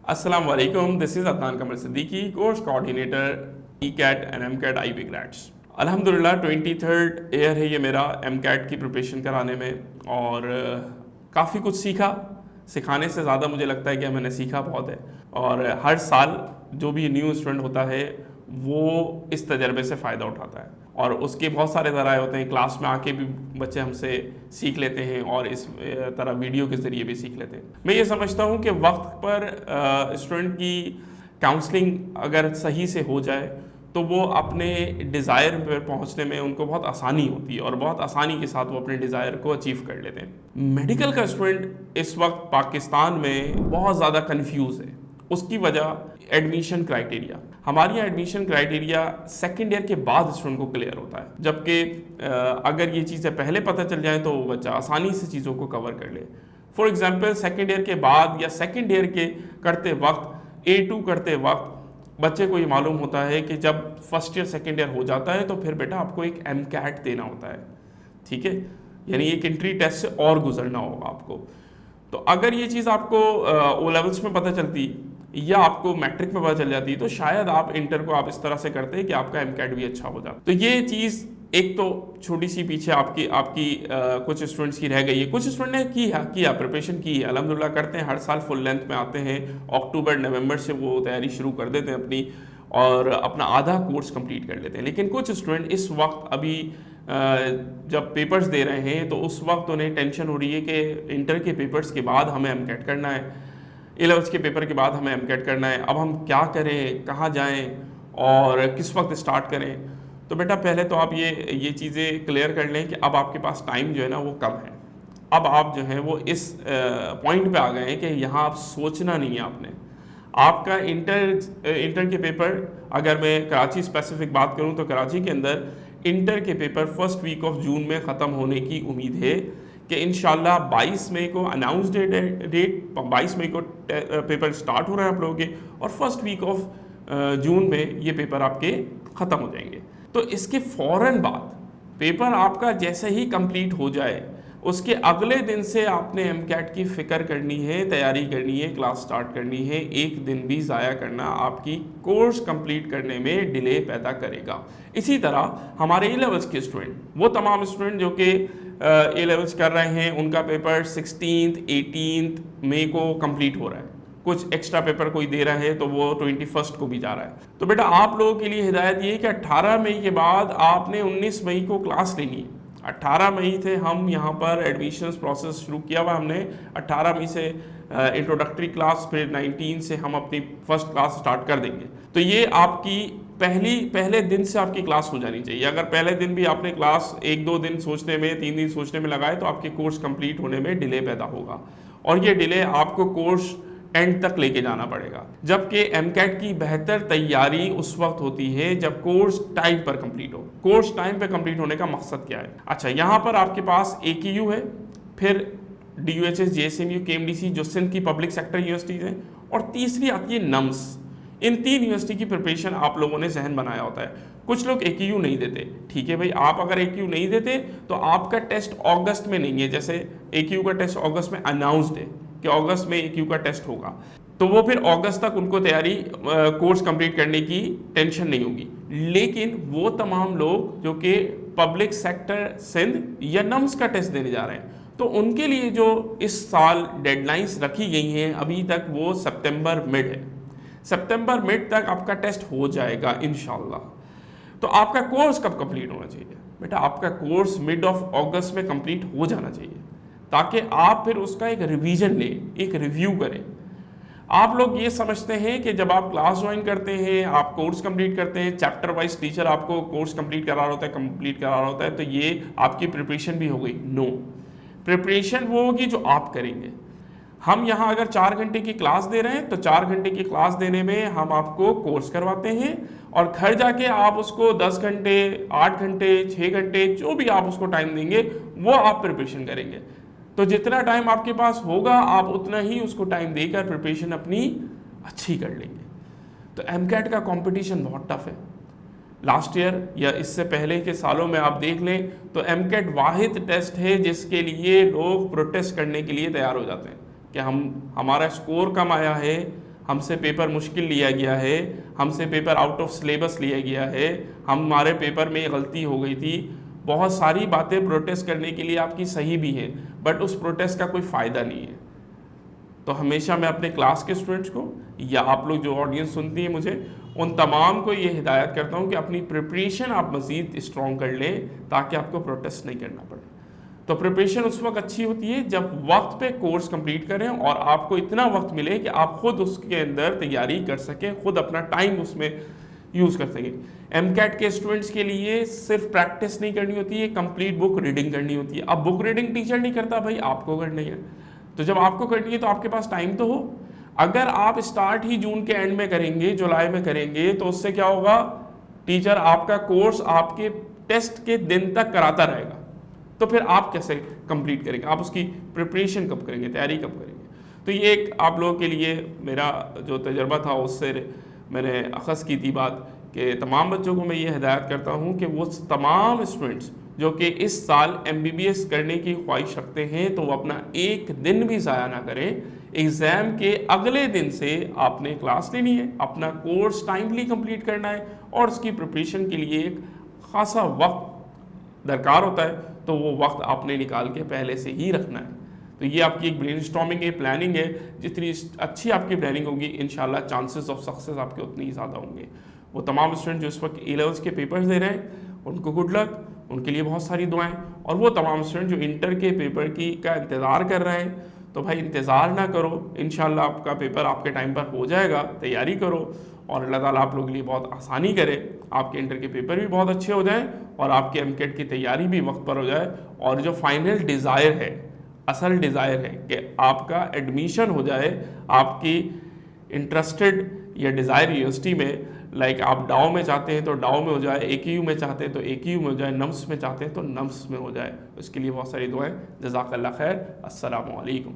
अस्सलाम वालेकुम, this is Adnan Qamar Siddiqui, course coordinator ECAT and MCAT IB grades. अल्हम्दुलिल्लाह 23rd ईयर है ये मेरा एम-कैट की प्रिपरेशन कराने में और काफ़ी कुछ सीखा। सिखाने से ज़्यादा मुझे लगता है कि मैंने सीखा बहुत है और हर साल जो भी न्यू स्टूडेंट होता है वो इस तजर्बे से फ़ायदा उठाता है और उसके बहुत सारे ज़राए होते हैं। क्लास में आके भी बच्चे हमसे सीख लेते हैं और इस तरह वीडियो के ज़रिए भी सीख लेते हैं। मैं ये समझता हूँ कि वक्त पर स्टूडेंट की काउंसलिंग अगर सही से हो जाए तो वो अपने डिज़ायर पर पहुँचने में उनको बहुत आसानी होती है और बहुत आसानी के साथ वो अपने डिज़ायर को अचीव कर लेते हैं। मेडिकल का स्टूडेंट इस वक्त पाकिस्तान में बहुत ज़्यादा कन्फ्यूज़ है। उसकी वजह एडमिशन क्राइटेरिया। हमारे यहाँ एडमिशन क्राइटेरिया सेकेंड ईयर के बाद स्टूडेंट को क्लियर होता है, जबकि अगर ये चीज़ें पहले पता चल जाए तो वो बच्चा आसानी से चीज़ों को कवर कर ले। फॉर एग्जांपल सेकेंड ईयर के बाद या सेकेंड ईयर के करते वक्त A2 करते वक्त बच्चे को ये मालूम होता है कि जब फर्स्ट ईयर सेकेंड ईयर हो जाता है तो फिर बेटा आपको एक एम-कैट देना होता है, ठीक है, यानी एक एंट्री टेस्ट से और गुजरना होगा आपको। तो अगर ये चीज़ आपको O लेवल्स में पता चलती या आपको मैट्रिक में पता चल जाती तो शायद आप इंटर को आप इस तरह से करते कि आपका एम-कैट भी अच्छा हो जाता। तो ये चीज़ एक तो छोटी सी पीछे आपकी कुछ स्टूडेंट्स की रह गई है। कुछ स्टूडेंट ने किया प्रिपरेशन की है, अल्हम्दुलिल्लाह करते हैं, हर साल फुल लेंथ में आते हैं। अक्टूबर नवंबर से वो तैयारी शुरू कर देते हैं अपनी और अपना आधा कोर्स कंप्लीट कर लेते हैं। लेकिन कुछ स्टूडेंट इस वक्त अभी जब पेपर्स दे रहे हैं तो उस वक्त उन्हें टेंशन हो रही है कि इंटर के पेपर्स के बाद हमें एम-कैट करना है, A-levels के पेपर के बाद हमें एम-कैट करना है। अब हम क्या करें, कहाँ जाएं और किस वक्त स्टार्ट करें। तो बेटा पहले तो आप ये चीज़ें क्लियर कर लें कि अब आपके पास टाइम जो है ना वो कम है। अब आप जो है वो इस पॉइंट पे आ गए हैं कि यहाँ आप सोचना नहीं है आपने। आपका इंटर के पेपर, अगर मैं कराची स्पेसिफिक बात करूँ तो कराची के अंदर इंटर के paper first week of June में ख़त्म होने की उम्मीद है कि इंशाल्लाह 22 मई को अनाउंस डेट 22 मई को पेपर स्टार्ट हो रहे हैं आप लोगों के और फर्स्ट वीक ऑफ जून में ये पेपर आपके ख़त्म हो जाएंगे। तो इसके फ़ौरन बाद पेपर आपका जैसे ही कंप्लीट हो जाए उसके अगले दिन से आपने एम-कैट की फ़िक्र करनी है, तैयारी करनी है, क्लास स्टार्ट करनी है। एक दिन भी ज़ाया करना आपकी कोर्स कंप्लीट करने में डिले पैदा करेगा। इसी तरह हमारे A-levels के स्टूडेंट, वो तमाम स्टूडेंट जो कि A-levels कर रहे हैं, उनका पेपर 16th 18th मई को कंप्लीट हो रहा है। कुछ एक्स्ट्रा पेपर कोई दे रहा है तो वो 21st को भी जा रहा है। तो बेटा आप लोगों के लिए हिदायत ये है कि 18 मई के बाद आपने 19 मई को क्लास लेनी है। 18 मई थे हम यहाँ पर एडमिशन्स प्रोसेस शुरू किया हुआ हमने। 18 मई से इंट्रोडक्टरी क्लास, फिर 19 से हम अपनी फर्स्ट क्लास स्टार्ट कर देंगे। तो ये आपकी पहले दिन से आपकी क्लास हो जानी चाहिए। अगर पहले दिन भी आपने क्लास 1-2 दिन सोचने में, 3 दिन सोचने में लगाए तो आपके कोर्स कंप्लीट होने में डिले पैदा होगा और ये डिले आपको कोर्स एंड तक लेके जाना पड़ेगा। जबकि एम-कैट की बेहतर तैयारी उस वक्त होती है जब कोर्स टाइम पर कंप्लीट हो। कोर्स टाइम पर कंप्लीट होने का मकसद क्या है? अच्छा, यहाँ पर आपके पास AQU है, फिर DUHS, JSMU, KMDC जो सिंध की पब्लिक सेक्टर यूनिवर्सिटीज़ हैं और तीसरी आती है NUMS। इन 3 यूनिवर्सिटी की प्रिपरेशन आप लोगों ने जहन बनाया होता है। कुछ लोग AQU नहीं देते, ठीक है भाई, आप अगर AQU नहीं देते तो आपका टेस्ट अगस्त में नहीं है। जैसे AQU का टेस्ट अगस्त में अनाउंसड है कि अगस्त में AQU का टेस्ट होगा, तो वो फिर अगस्त तक उनको तैयारी कोर्स कंप्लीट करने की टेंशन नहीं होगी। लेकिन वो तमाम लोग जो कि पब्लिक सेक्टर सिंध या NUMS का टेस्ट देने जा रहे हैं तो उनके लिए जो इस साल डेडलाइंस रखी गई हैं अभी तक वो सितंबर मिड है। सितंबर मिड तक आपका टेस्ट हो जाएगा इंशाल्लाह। तो आपका कोर्स कब कंप्लीट होना चाहिए? बेटा आपका कोर्स मिड ऑफ अगस्त में कंप्लीट हो जाना चाहिए ताकि आप फिर उसका एक रिवीजन लें, एक रिव्यू करें। आप लोग ये समझते हैं कि जब आप क्लास ज्वाइन करते हैं, आप कोर्स कंप्लीट करते हैं, चैप्टर वाइज टीचर आपको कोर्स कंप्लीट करा रहा होता है तो ये आपकी प्रिपरेशन भी हो गई। नो, प्रिपरेशन वो होगी जो आप करेंगे। हम यहाँ अगर 4 घंटे की क्लास दे रहे हैं तो 4 घंटे की क्लास देने में हम आपको कोर्स करवाते हैं और घर जाके आप उसको 10 घंटे, 8 घंटे, 6 घंटे जो भी आप उसको टाइम देंगे वो आप प्रिपरेशन करेंगे। तो जितना टाइम आपके पास होगा आप उतना ही उसको टाइम देकर प्रिपरेशन अपनी अच्छी कर लेंगे। तो एम-कैट का कंपटीशन बहुत टफ है। लास्ट ईयर या इससे पहले के सालों में आप देख लें तो एम-कैट वाहिद टेस्ट है जिसके लिए लोग प्रोटेस्ट करने के लिए तैयार हो जाते हैं कि हमारा स्कोर कम आया है, हमसे पेपर मुश्किल लिया गया है, हमसे पेपर आउट ऑफ सिलेबस लिया गया है, हमारे पेपर में गलती हो गई थी। बहुत सारी बातें प्रोटेस्ट करने के लिए आपकी सही भी हैं, बट उस प्रोटेस्ट का कोई फ़ायदा नहीं है। तो हमेशा मैं अपने क्लास के स्टूडेंट्स को या आप लोग जो ऑडियंस सुनती है मुझे, उन तमाम को ये हिदायत करता हूँ कि अपनी प्रिपरेशन आप मज़ीद स्ट्रॉन्ग कर लें ताकि आपको प्रोटेस्ट नहीं करना पड़े। तो प्रिपरेशन उस वक्त अच्छी होती है जब वक्त पे कोर्स कंप्लीट करें और आपको इतना वक्त मिले कि आप खुद उसके अंदर तैयारी कर सकें, खुद अपना टाइम उसमें यूज़ कर सकें। एमकैट के स्टूडेंट्स के लिए सिर्फ प्रैक्टिस नहीं करनी होती है, कंप्लीट बुक रीडिंग करनी होती है। अब बुक रीडिंग टीचर नहीं करता भाई, आपको करनी है। तो जब आपको करनी है तो आपके पास टाइम तो हो। अगर आप स्टार्ट ही जून के एंड में करेंगे, जुलाई में करेंगे, तो उससे क्या होगा, टीचर आपका कोर्स आपके टेस्ट के दिन तक कराता रहेगा, तो फिर आप कैसे कंप्लीट करेंगे, आप उसकी प्रिपरेशन कब करेंगे, तैयारी कब करेंगे। तो ये एक आप लोगों के लिए मेरा जो तजर्बा था उससे मैंने अखज़ की थी बात कि तमाम बच्चों को मैं ये हिदायत करता हूँ कि वो तमाम स्टूडेंट्स जो कि इस साल MBBS करने की ख्वाहिश रखते हैं तो वो अपना एक दिन भी ज़ाया ना करें। एग्ज़ाम के अगले दिन से आपने क्लास लेनी है, अपना कोर्स टाइमली कंप्लीट करना है और उसकी प्रिपरेशन के लिए एक ख़ासा वक्त दरकार होता है, तो वो वक्त आपने निकाल के पहले से ही रखना है। तो ये आपकी एक ब्रेनस्टॉर्मिंग है, प्लानिंग है। जितनी अच्छी आपकी प्लानिंग होगी इंशाल्लाह चांसेस ऑफ सक्सेस आपके उतने ही ज़्यादा होंगे। वो तमाम स्टूडेंट जो इस वक्त A-levels के पेपर्स दे रहे हैं उनको गुड लक, उनके लिए बहुत सारी दुआएं। और वो तमाम स्टूडेंट जो इंटर के पेपर का इंतज़ार कर रहे हैं, तो भाई इंतज़ार ना करो, इंशाल्लाह आपका पेपर आपके टाइम पर हो जाएगा। तैयारी करो और अल्लाह ताला आप लोगों के लिए बहुत आसानी करे, आपके इंटर के पेपर भी बहुत अच्छे हो जाएं और आपके MCAT की तैयारी भी वक्त पर हो जाए। और जो फाइनल डिज़ायर है, असल डिज़ायर है कि आपका एडमिशन हो जाए आपकी इंटरेस्टेड या डिज़ायर यूनिवर्सिटी में। लाइक आप डाओ में चाहते हैं तो डाओ में हो जाए, AKU में चाहते हैं तो AKU में हो जाए, नम्स में चाहते हैं तो नम्स में हो जाए। उसके लिए बहुत सारी दुआएं। जज़ाकल्लाह खैर। अस्सलामु अलैकुम।